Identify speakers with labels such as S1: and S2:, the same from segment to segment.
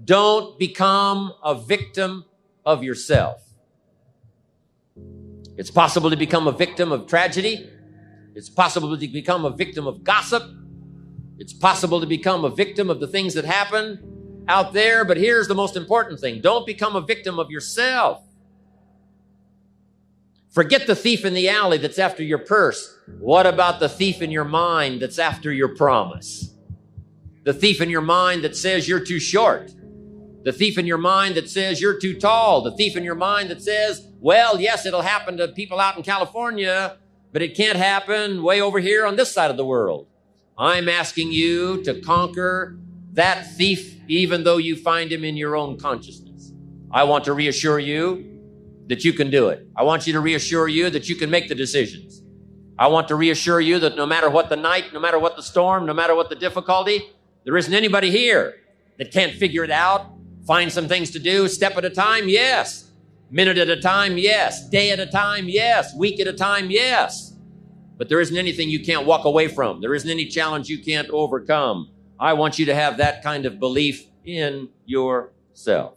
S1: Don't become a victim of yourself. It's possible to become a victim of tragedy. It's possible to become a victim of gossip. It's possible to become a victim of the things that happen out there. But here's the most important thing. Don't become a victim of yourself. Forget the thief in the alley that's after your purse. What about the thief in your mind that's after your promise? The thief in your mind that says you're too short. The thief in your mind that says you're too tall. The thief in your mind that says, well, yes, it'll happen to people out in California, but it can't happen way over here on this side of the world. I'm asking you to conquer that thief, even though you find him in your own consciousness. I want to reassure you that you can do it. I want you to reassure you that you can make the decisions. I want to reassure you that no matter what the night, no matter what the storm, no matter what the difficulty, there isn't anybody here that can't figure it out, find some things to do, step at a time, yes. Minute at a time, yes. Day at a time, yes. Week at a time, yes. But there isn't anything you can't walk away from. There isn't any challenge you can't overcome. I want you to have that kind of belief in yourself.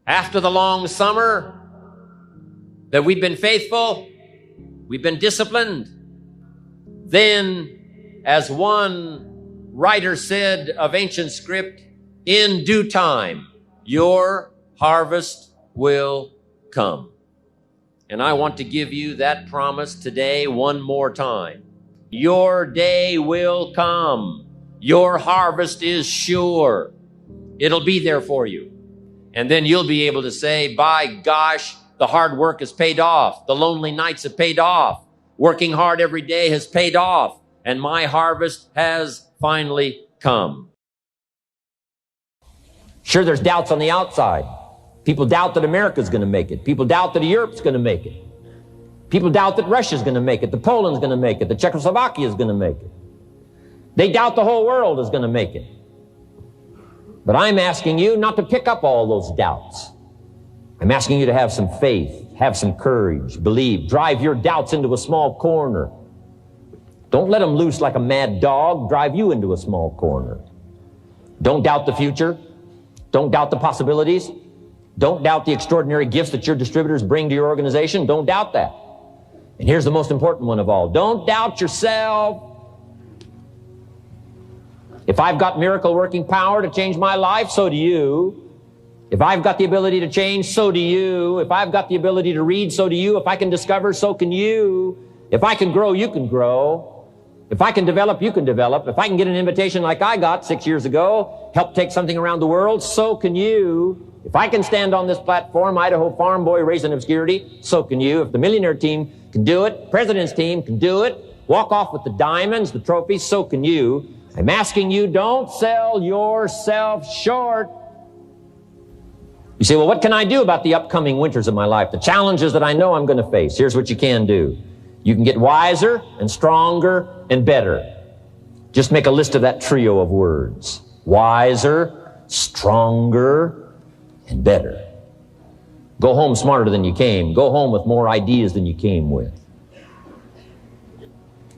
S1: After the long summer that we've been faithful, we've been disciplined, then, as one writer said of ancient script, in due time, your harvest will come. And I want to give you that promise today one more time. Your day will come. Your harvest is sure. It'll be there for you. And then you'll be able to say, by gosh, the hard work has paid off. The lonely nights have paid off. Working hard every day has paid off. And my harvest has finally come. Sure, there's doubts on the outside. People doubt that America's going to make it. People doubt that Europe's going to make it. People doubt that Russia's going to make it, that Poland's going to make it, that Czechoslovakia is going to make it. They doubt the whole world is going to make it. But I'm asking you not to pick up all those doubts. I'm asking you to have some faith, have some courage, believe, drive your doubts into a small corner. Don't let them loose like a mad dog, drive you into a small corner. Don't doubt the future. Don't doubt the possibilities. Don't doubt the extraordinary gifts that your distributors bring to your organization. Don't doubt that. And here's the most important one of all. Don't doubt yourself. If I've got miracle working power to change my life, so do you. If I've got the ability to change, so do you. If I've got the ability to read, so do you. If I can discover, so can you. If I can grow, you can grow. If I can develop, you can develop. If I can get an invitation like I got 6 years ago, help take something around the world, so can you. If I can stand on this platform, Idaho farm boy raised in obscurity, so can you. If the millionaire team can do it, president's team can do it, walk off with the diamonds, the trophies, so can you. I'm asking you, don't sell yourself short. You say, well, what can I do about the upcoming winters of my life, the challenges that I know I'm going to face? Here's what you can do. You can get wiser and stronger and better. Just make a list of that trio of words. Wiser, stronger, and better. Go home smarter than you came. Go home with more ideas than you came with.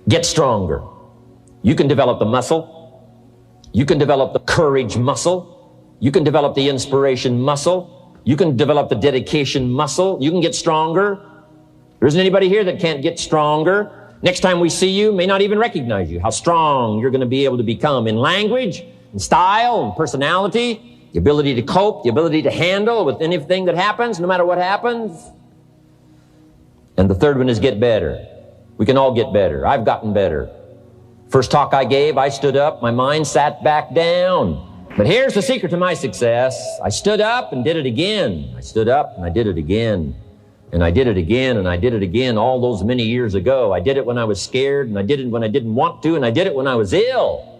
S1: Get stronger. You can develop the muscle. You can develop the courage muscle. You can develop the inspiration muscle. You can develop the dedication muscle. You can get stronger. There isn't anybody here that can't get stronger. Next time we see you, may not even recognize you, how strong you're going to be able to become in language, in style, and personality, the ability to cope, the ability to handle with anything that happens, no matter what happens. And the third one is get better. We can all get better. I've gotten better. First talk I gave, I stood up, my mind sat back down. But here's the secret to my success. I stood up and did it again. I stood up and I did it again. And I did it again, and I did it again all those many years ago. I did it when I was scared, and I did it when I didn't want to, and I did it when I was ill.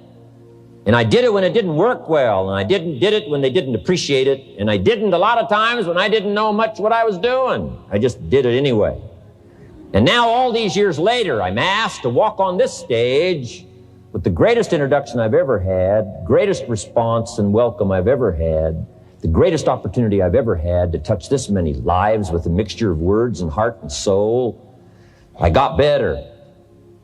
S1: And I did it when it didn't work well, and I did it when they didn't appreciate it, and I didn't a lot of times when I didn't know much what I was doing. I just did it anyway. And now all these years later, I'm asked to walk on this stage with the greatest introduction I've ever had, greatest response and welcome I've ever had, the greatest opportunity I've ever had to touch this many lives with a mixture of words and heart and soul. I got better.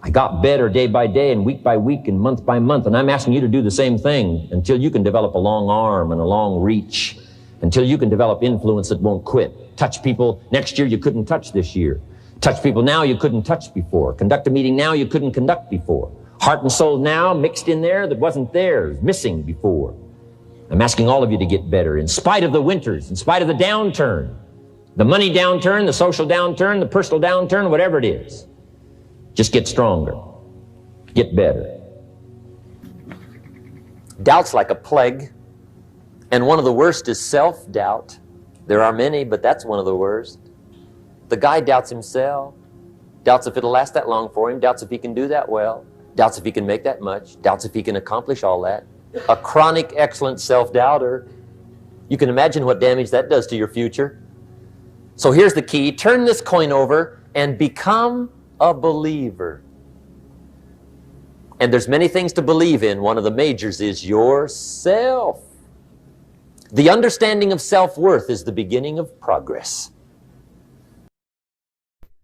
S1: I got better day by day and week by week and month by month, and I'm asking you to do the same thing until you can develop a long arm and a long reach, until you can develop influence that won't quit. Touch people next year you couldn't touch this year. Touch people now you couldn't touch before. Conduct a meeting now you couldn't conduct before. Heart and soul now mixed in there that wasn't there, missing before. I'm asking all of you to get better in spite of the winters, in spite of the downturn, the money downturn, the social downturn, the personal downturn, whatever it is. Just get stronger. Get better. Doubt's like a plague, and one of the worst is self-doubt. There are many, but that's one of the worst. The guy doubts himself, doubts if it'll last that long for him, doubts if he can do that well, doubts if he can make that much, doubts if he can accomplish all that. A chronic, excellent self-doubter. You can imagine what damage that does to your future. So here's the key. Turn this coin over and become a believer. And there's many things to believe in. One of the majors is yourself. The understanding of self-worth is the beginning of progress.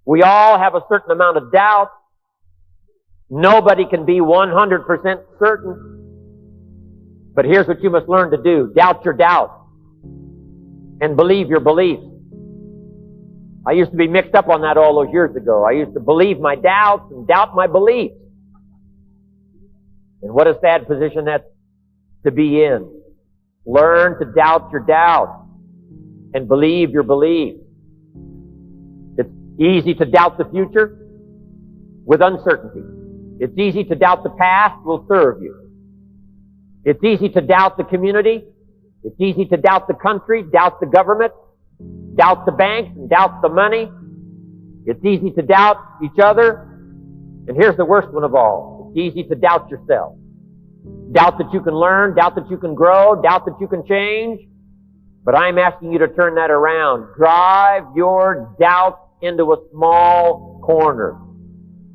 S1: We all have a certain amount of doubt. Nobody can be 100% certain. But here's what you must learn to do. Doubt your doubt and believe your beliefs. I used to be mixed up on that all those years ago. I used to believe my doubts and doubt my beliefs. And what a sad position that's to be in. Learn to doubt your doubt and believe your beliefs. It's easy to doubt the future with uncertainty. It's easy to doubt the past will serve you. It's easy to doubt the community. It's easy to doubt the country, doubt the government, doubt the banks, and doubt the money. It's easy to doubt each other. And here's the worst one of all. It's easy to doubt yourself. Doubt that you can learn, doubt that you can grow, doubt that you can change. But I'm asking you to turn that around. Drive your doubts into a small corner.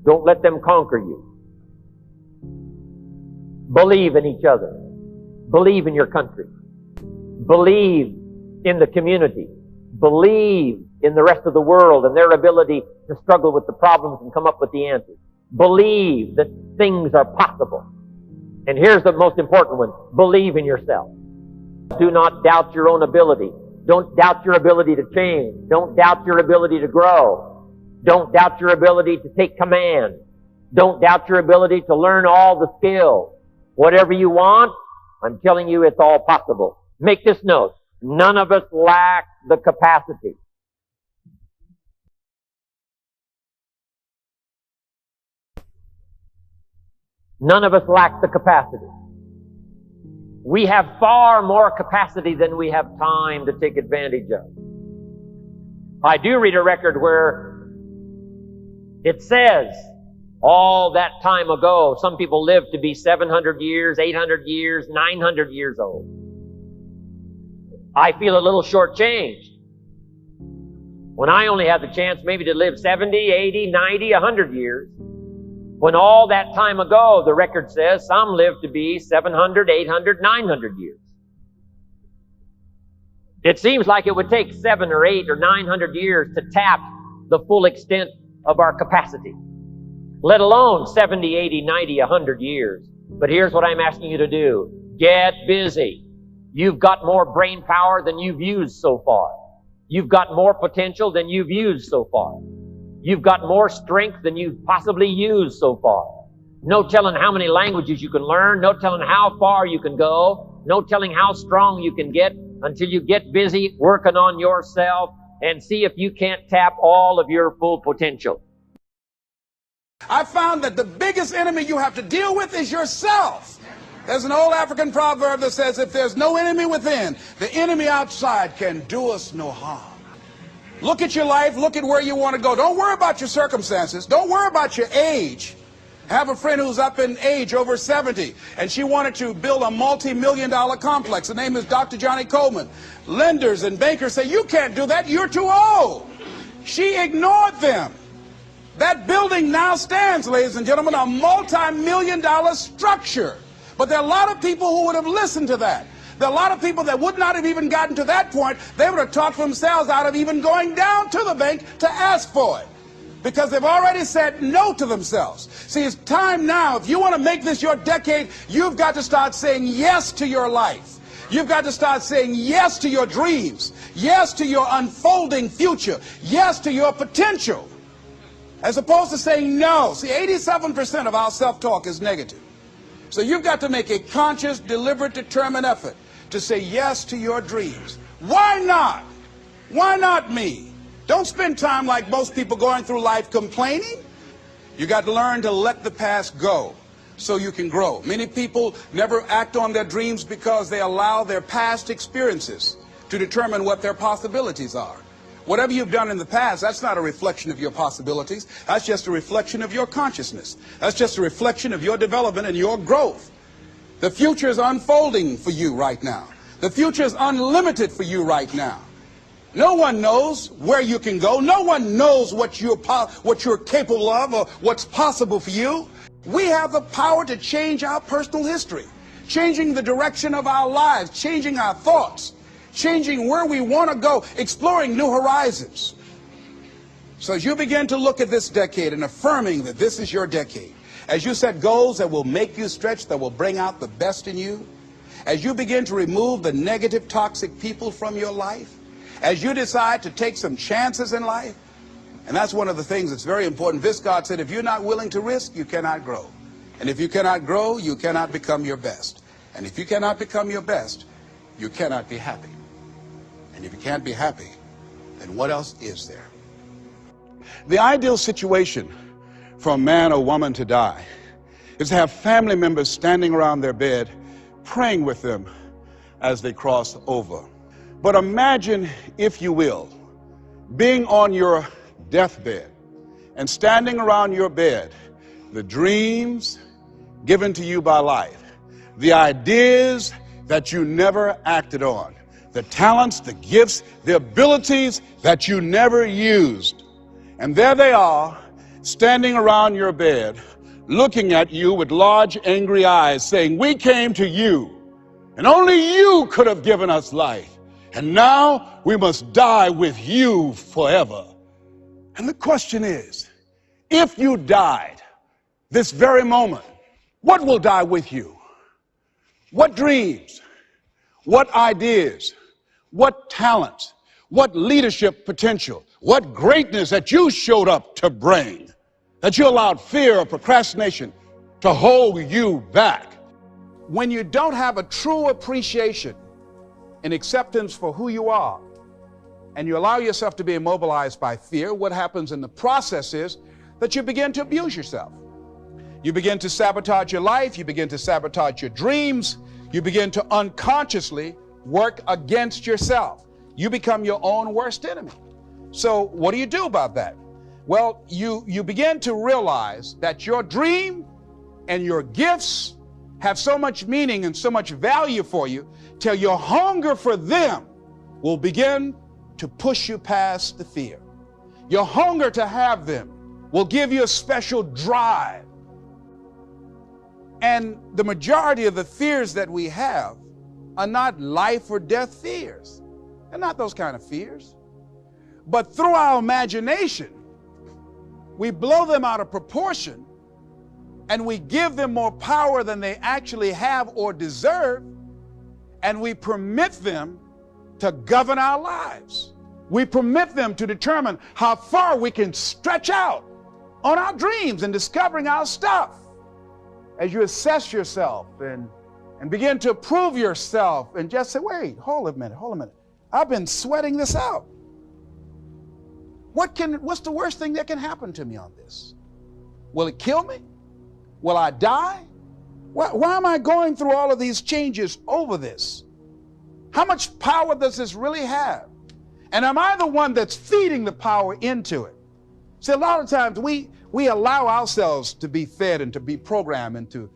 S1: Don't let them conquer you. Believe in each other. Believe in your country. Believe in the community. Believe in the rest of the world and their ability to struggle with the problems and come up with the answers. Believe that things are possible. And here's the most important one. Believe in yourself. Do not doubt your own ability. Don't doubt your ability to change. Don't doubt your ability to grow. Don't doubt your ability to take command. Don't doubt your ability to learn all the skills. Whatever you want, I'm telling you it's all possible. Make this note. None of us lack the capacity. None of us lack the capacity. We have far more capacity than we have time to take advantage of. I do read a record where it says all that time ago, some people lived to be 700 years, 800 years, 900 years old. I feel a little shortchanged when I only had the chance maybe to live 70, 80, 90, 100 years. When all that time ago, the record says, some lived to be 700, 800, 900 years. It seems like it would take 7 or 8 or 900 years to tap the full extent of our capacity, let alone 70, 80, 90, 100 years. But here's what I'm asking you to do. Get busy. You've got more brain power than you've used so far. You've got more potential than you've used so far. You've got more strength than you've possibly used so far. No telling how many languages you can learn. No telling how far you can go. No telling how strong you can get until you get busy working on yourself and see if you can't tap all of your full potential.
S2: I found that the biggest enemy you have to deal with is yourself. There's an old African proverb that says, if there's no enemy within, the enemy outside can do us no harm. Look at your life. Look at where you want to go. Don't worry about your circumstances. Don't worry about your age. I have a friend who's up in age, over 70, and she wanted to build a multi-million-dollar complex. The name is Dr. Johnny Coleman. Lenders and bankers say, you can't do that. You're too old. She ignored them. That building now stands, ladies and gentlemen, a multi-million-dollar structure. But there are a lot of people who would have listened to that. There are a lot of people that would not have even gotten to that point. They would have talked themselves out of even going down to the bank to ask for it. because they've already said no to themselves. See, it's time now. If you want to make this your decade, you've got to start saying yes to your life. You've got to start saying yes to your dreams, yes to your unfolding future, yes to your potential, as opposed to saying no. See, 87% of our self-talk is negative. So you've got to make a conscious, deliberate, determined effort to say yes to your dreams. Why not? Why not me? Don't spend time like most people going through life complaining. You got to learn to let the past go so you can grow. Many people never act on their dreams because they allow their past experiences to determine what their possibilities are. Whatever you've done in the past, that's not a reflection of your possibilities. That's just a reflection of your consciousness. That's just a reflection of your development and your growth. The future is unfolding for you right now. The future is unlimited for you right now. No one knows where you can go. No one knows what you're capable of or what's possible for you. We have the power to change our personal history, changing the direction of our lives, changing our thoughts, changing where we want to go, exploring new horizons. So as you begin to look at this decade and affirming that this is your decade, as you set goals that will make you stretch, that will bring out the best in you, as you begin to remove the negative, toxic people from your life, as you decide to take some chances in life, and that's one of the things that's very important. Viscard said, if you're not willing to risk, you cannot grow. And if you cannot grow, you cannot become your best. And if you cannot become your best, you cannot be happy. And if you can't be happy, then what else is there? The ideal situation for a man or woman to die is to have family members standing around their bed praying with them as they cross over. But imagine, if you will, being on your deathbed and standing around your bed, the dreams given to you by life, the ideas that you never acted on, the talents, the gifts, the abilities that you never used. And there they are, standing around your bed, looking at you with large, angry eyes, saying, we came to you, and only you could have given us life. And now we must die with you forever. And the question is, if you died this very moment, what will die with you? What dreams, what ideas, what talents, what leadership potential, what greatness that you showed up to bring, that you allowed fear or procrastination to hold you back? When you don't have a true appreciation and acceptance for who you are, and you allow yourself to be immobilized by fear, what happens in the process is that you begin to abuse yourself. You begin to sabotage your life, you begin to sabotage your dreams, you begin to unconsciously work against yourself. You become your own worst enemy. So what do you do about that? Well, you begin to realize that your dream and your gifts have so much meaning and so much value for you till your hunger for them will begin to push you past the fear. Your hunger to have them will give you a special drive. And the majority of the fears that we have are not life or death fears. They're not those kind of fears. But through our imagination, we blow them out of proportion and we give them more power than they actually have or deserve, and we permit them to govern our lives. We permit them to determine how far we can stretch out on our dreams and discovering our stuff. As you assess yourself and begin to prove yourself and just say, wait, hold a minute. I've been sweating this out. What's the worst thing that can happen to me on this? Will it kill me? Will I die? Why am I going through all of these changes over this? How much power does this really have? And am I the one that's feeding the power into it? See, a lot of times we allow ourselves to be fed and to be programmed into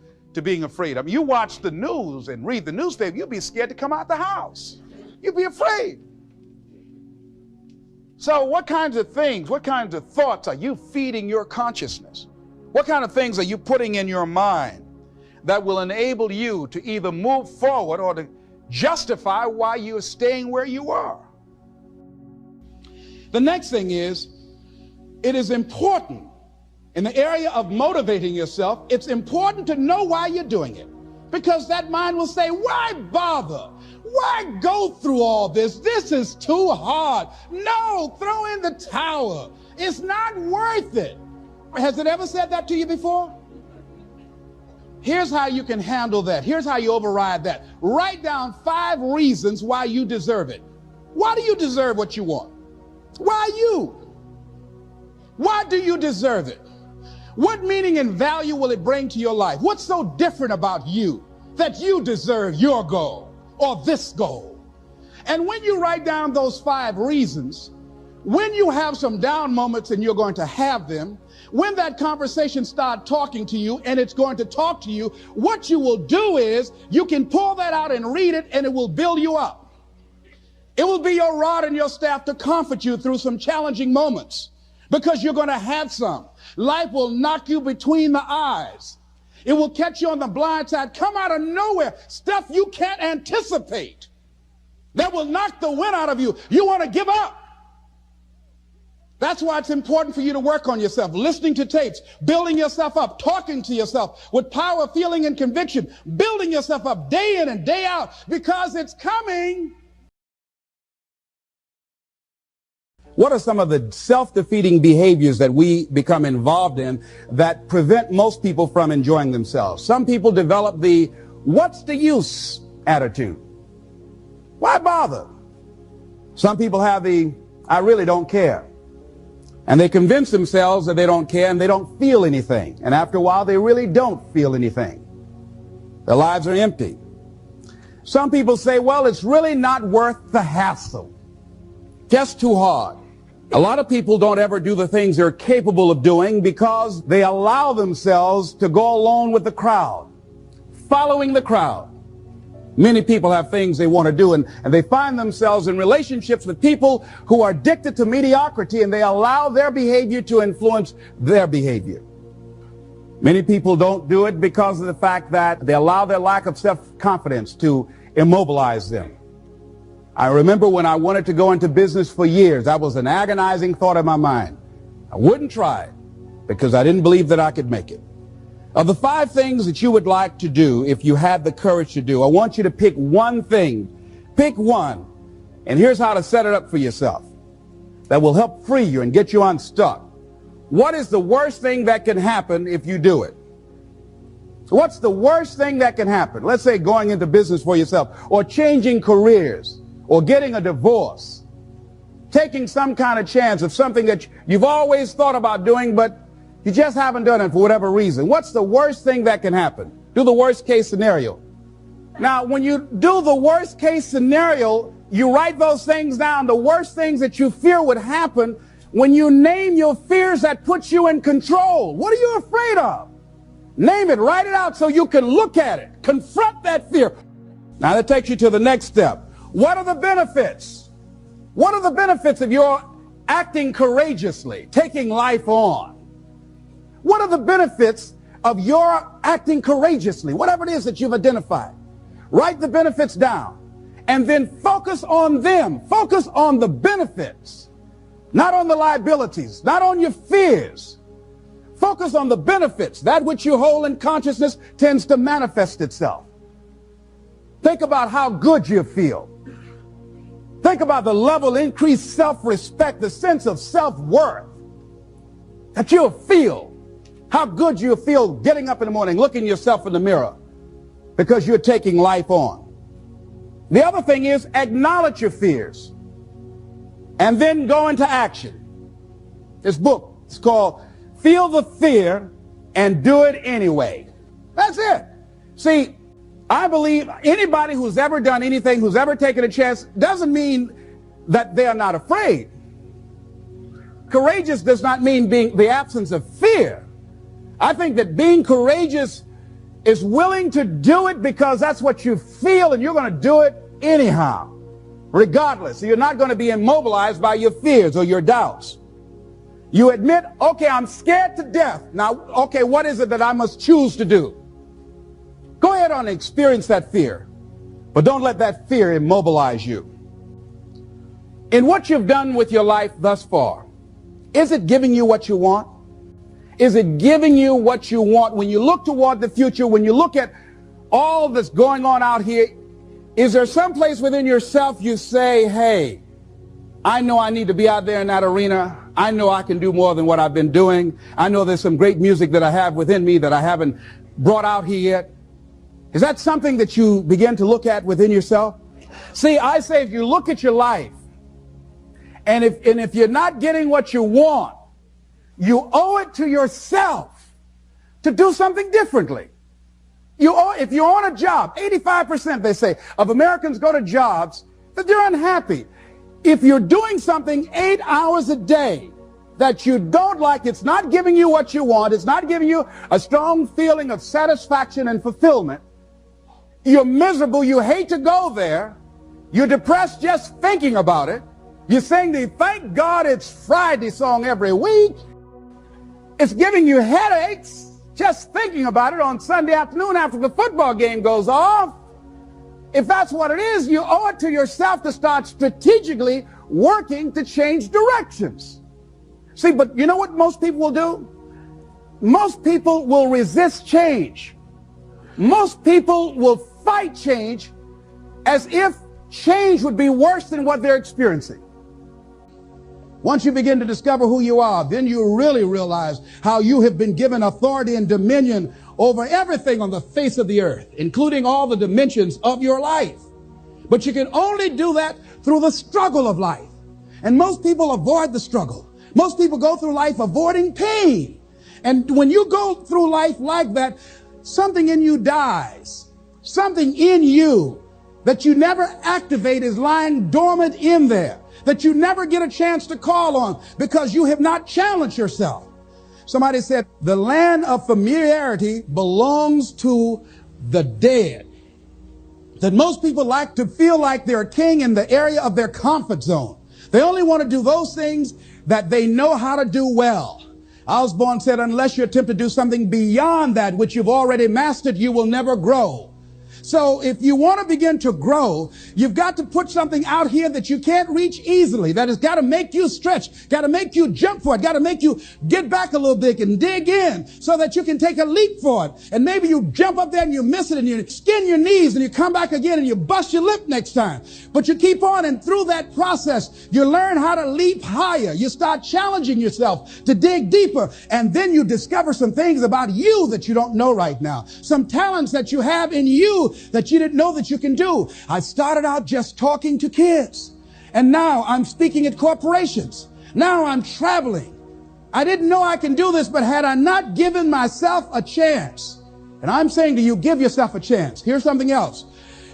S2: being afraid. I mean, you watch the news and read the newspaper, you'll be scared to come out the house. You'll be afraid. So what kinds of things, what kinds of thoughts are you feeding your consciousness? What kind of things are you putting in your mind that will enable you to either move forward or to justify why you're staying where you are? The next thing is, It is important in the area of motivating yourself. It's important to know why you're doing it, because that mind will say, why bother? Why go through all this? This is too hard. No, throw in the towel. It's not worth it. Has it ever said that to you before? Here's how you can handle that. Here's how you override that. Write down 5 reasons why you deserve it. Why do you deserve what you want? Why you? Why do you deserve it? What meaning and value will it bring to your life? What's so different about you that you deserve your goal or this goal? And when you write down those 5 reasons, when you have some down moments, and you're going to have them, when that conversation starts talking to you, and it's going to talk to you, what you will do is you can pull that out and read it, and it will build you up. It will be your rod and your staff to comfort you through some challenging moments, because you're going to have some. Life will knock you between the eyes. It will catch you on the blind side, come out of nowhere, stuff you can't anticipate that will knock the wind out of you. You want to give up. That's why it's important for you to work on yourself, listening to tapes, building yourself up, talking to yourself with power, feeling, and conviction, building yourself up day in and day out, because it's coming. What are some of the self-defeating behaviors that we become involved in that prevent most people from enjoying themselves? Some people develop the "what's the use" attitude. Why bother? Some people have the "I really don't care." And they convince themselves that they don't care and they don't feel anything. And after a while, they really don't feel anything. Their lives are empty. Some people say, well, it's really not worth the hassle. Just too hard. A lot of people don't ever do the things they're capable of doing because they allow themselves to go along with the crowd, following the crowd. Many people have things they want to do, and they find themselves in relationships with people who are addicted to mediocrity, and they allow their behavior to influence their behavior. Many people don't do it because of the fact that they allow their lack of self-confidence to immobilize them. I remember when I wanted to go into business for years, that was an agonizing thought in my mind. I wouldn't try it because I didn't believe that I could make it. Of the 5 things that you would like to do if you had the courage to do, I want you to pick one thing. Pick one. And here's how to set it up for yourself that will help free you and get you unstuck. What is the worst thing that can happen if you do it? So what's the worst thing that can happen? Let's say going into business for yourself, or changing careers, or getting a divorce, taking some kind of chance of something that you've always thought about doing, but you just haven't done it for whatever reason. What's the worst thing that can happen? Do the worst case scenario. Now, when you do the worst case scenario, you write those things down, the worst things that you fear would happen. When you name your fears, that puts you in control. What are you afraid of? Name it, write it out so you can look at it, confront that fear. Now that takes you to the next step. What are the benefits? What are the benefits of your acting courageously, taking life on? What are the benefits of your acting courageously? Whatever it is that you've identified. Write the benefits down and then focus on them. Focus on the benefits, not on the liabilities, not on your fears. Focus on the benefits. That which you hold in consciousness tends to manifest itself. Think about how good you feel. Think about the level of increased self-respect, the sense of self-worth that you'll feel. How good you feel getting up in the morning, looking yourself in the mirror, because you're taking life on. The other thing is acknowledge your fears and then go into action. This book is called Feel the Fear and Do It Anyway. That's it. See, I believe anybody who's ever done anything, who's ever taken a chance, doesn't mean that they're not afraid. Courageous does not mean being the absence of fear. I think that being courageous is willing to do it because that's what you feel, and you're going to do it anyhow, regardless. So you're not going to be immobilized by your fears or your doubts. You admit, okay, I'm scared to death. Now, okay, what is it that I must choose to do? Go ahead and experience that fear, but don't let that fear immobilize you. In what you've done with your life thus far, Is it giving you what you want? Is it giving you what you want? When you look toward the future, when you look at all that's going on out here, is there some place within yourself you say, hey, I know I need to be out there in that arena. I know I can do more than what I've been doing. I know there's some great music that I have within me that I haven't brought out here yet. Is that something that you begin to look at within yourself? See, I say if you look at your life, and if you're not getting what you want, you owe it to yourself to do something differently. If you're on a job, 85%, they say, of Americans go to jobs that they're unhappy. If you're doing something 8 hours a day that you don't like, it's not giving you what you want, it's not giving you a strong feeling of satisfaction and fulfillment, you're miserable, you hate to go there, you're depressed just thinking about it, you sing the "Thank God It's Friday" song every week, it's giving you headaches just thinking about it on Sunday afternoon after the football game goes off. If that's what it is, you owe it to yourself to start strategically working to change directions. See, but you know what most people will do? Most people will resist change. Most people will fight change as if change would be worse than what they're experiencing. Once you begin to discover who you are, then you really realize how you have been given authority and dominion over everything on the face of the earth, including all the dimensions of your life. But you can only do that through the struggle of life. And most people avoid the struggle. Most people go through life avoiding pain. And when you go through life like that, something in you dies. Something in you that you never activate is lying dormant in there, that you never get a chance to call on because you have not challenged yourself. Somebody said the land of familiarity belongs to the dead. That most people like to feel like they're a king in the area of their comfort zone. They only want to do those things that they know how to do well. Osborne said, unless you attempt to do something beyond that which you've already mastered, you will never grow. So if you want to begin to grow, you've got to put something out here that you can't reach easily, that has got to make you stretch, got to make you jump for it, got to make you get back a little bit and dig in so that you can take a leap for it. And maybe you jump up there and you miss it and you skin your knees and you come back again and you bust your lip next time. But you keep on, and through that process, you learn how to leap higher. You start challenging yourself to dig deeper, and then you discover some things about you that you don't know right now, some talents that you have in you that you didn't know that you can do. I started out just talking to kids, and now I'm speaking at corporations. Now I'm traveling. I didn't know I can do this, but had I not given myself a chance, and I'm saying to you, give yourself a chance. Here's something else.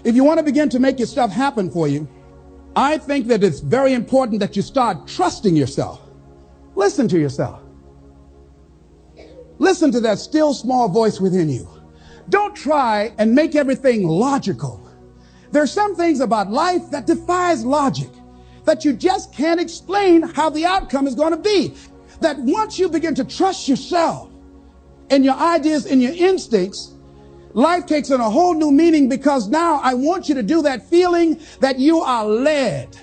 S2: If you want to begin to make your stuff happen for you, I think that it's very important that you start trusting yourself. Listen to yourself. Listen to that still small voice within you. Don't try and make everything logical. There are some things about life that defies logic, that you just can't explain how the outcome is going to be. That once you begin to trust yourself and your ideas and your instincts, life takes on a whole new meaning, because now I want you to do that feeling that you are led.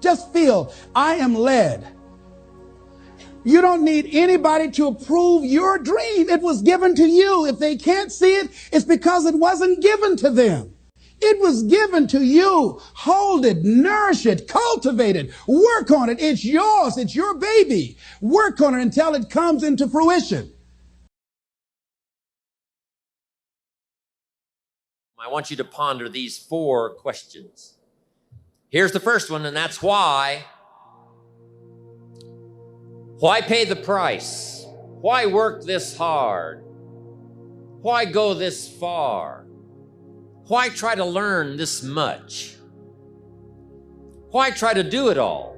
S2: Just feel, I am led. You don't need anybody to approve your dream. It was given to you. If they can't see it, it's because it wasn't given to them. It was given to you. Hold it, nourish it, cultivate it, work on it. It's yours. It's your baby. Work on it until it comes into fruition.
S1: I want you to ponder these 4 questions. Here's the first one, and that's why. Why pay the price? Why work this hard? Why go this far? Why try to learn this much? Why try to do it all?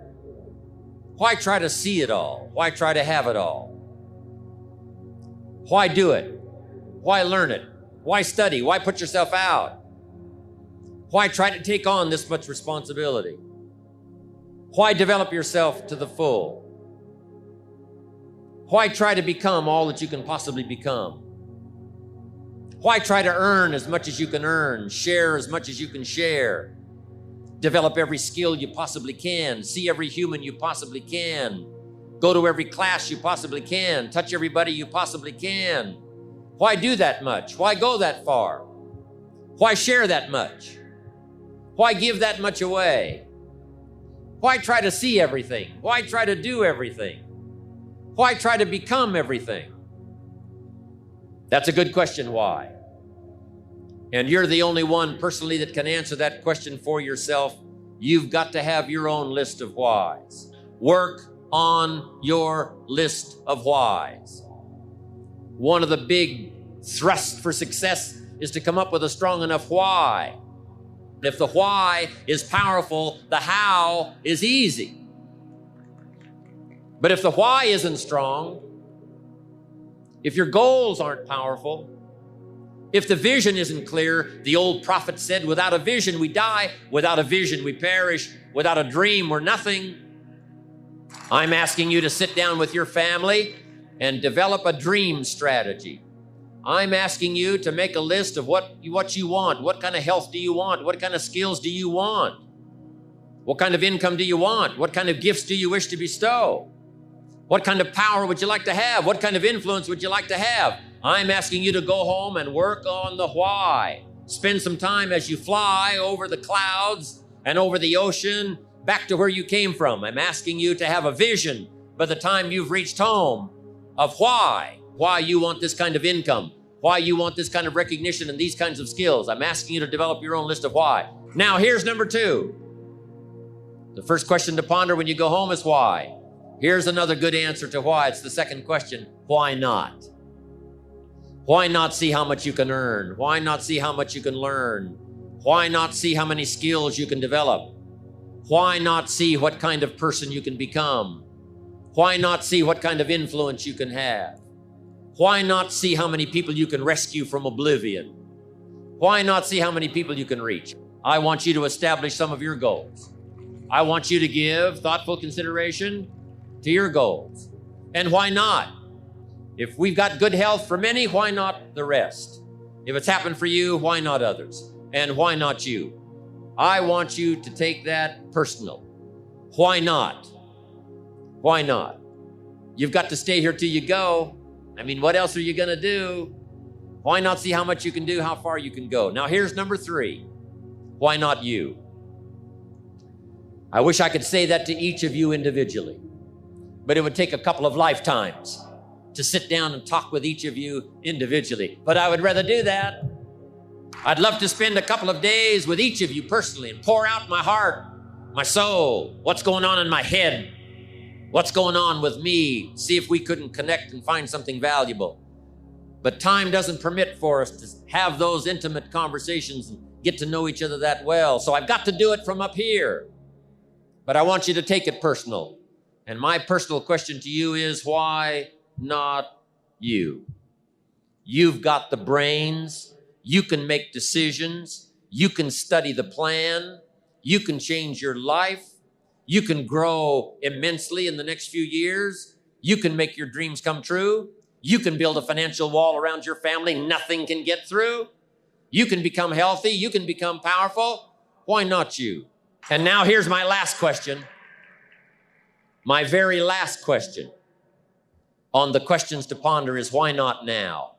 S1: Why try to see it all? Why try to have it all? Why do it? Why learn it? Why study? Why put yourself out? Why try to take on this much responsibility? Why develop yourself to the full? Why try to become all that you can possibly become? Why try to earn as much as you can earn, share as much as you can share, develop every skill you possibly can, see every human you possibly can, Go to every class you possibly can. Touch everybody you possibly can. Why do that much? Why go that far? Why share that much? Why give that much away? Why try to see everything? Why try to do everything? Why try to become everything? That's a good question, why? And you're the only one personally that can answer that question for yourself. You've got to have your own list of whys. Work on your list of whys. One of the big thrusts for success is to come up with a strong enough why. If the why is powerful, the how is easy. But if the why isn't strong, if your goals aren't powerful, if the vision isn't clear, the old prophet said, without a vision we die, without a vision we perish, without a dream we're nothing. I'm asking you to sit down with your family and develop a dream strategy. I'm asking you to make a list of what you want. What kind of health do you want? What kind of skills do you want? What kind of income do you want? What kind of gifts do you wish to bestow? What kind of power would you like to have? What kind of influence would you like to have? I'm asking you to go home and work on the why. Spend some time as you fly over the clouds and over the ocean back to where you came from. I'm asking you to have a vision by the time you've reached home of why you want this kind of income, why you want this kind of recognition and these kinds of skills. I'm asking you to develop your own list of why. Now, here's number 2. The first question to ponder when you go home is why. Here's another good answer to why. It's the second question. Why not? Why not see how much you can earn? Why not see how much you can learn? Why not see how many skills you can develop? Why not see what kind of person you can become? Why not see what kind of influence you can have? Why not see how many people you can rescue from oblivion? Why not see how many people you can reach? I want you to establish some of your goals. I want you to give thoughtful consideration to your goals. And why not? If we've got good health for many, why not the rest? If it's happened for you, why not others? And why not you? I want you to take that personal. Why not? Why not? You've got to stay here till you go. I mean, what else are you going to do? Why not see how much you can do, how far you can go? Now, here's number 3. Why not you? I wish I could say that to each of you individually, but it would take a couple of lifetimes to sit down and talk with each of you individually. But I would rather do that. I'd love to spend a couple of days with each of you personally and pour out my heart, my soul, what's going on in my head, what's going on with me, see if we couldn't connect and find something valuable. But time doesn't permit for us to have those intimate conversations and get to know each other that well. So I've got to do it from up here. But I want you to take it personal. And my personal question to you is, why not you? You've got the brains. You can make decisions. You can study the plan. You can change your life. You can grow immensely in the next few years. You can make your dreams come true. You can build a financial wall around your family nothing can get through. You can become healthy. You can become powerful. Why not you? And now here's my last question. My very last question on the questions to ponder is, why not now?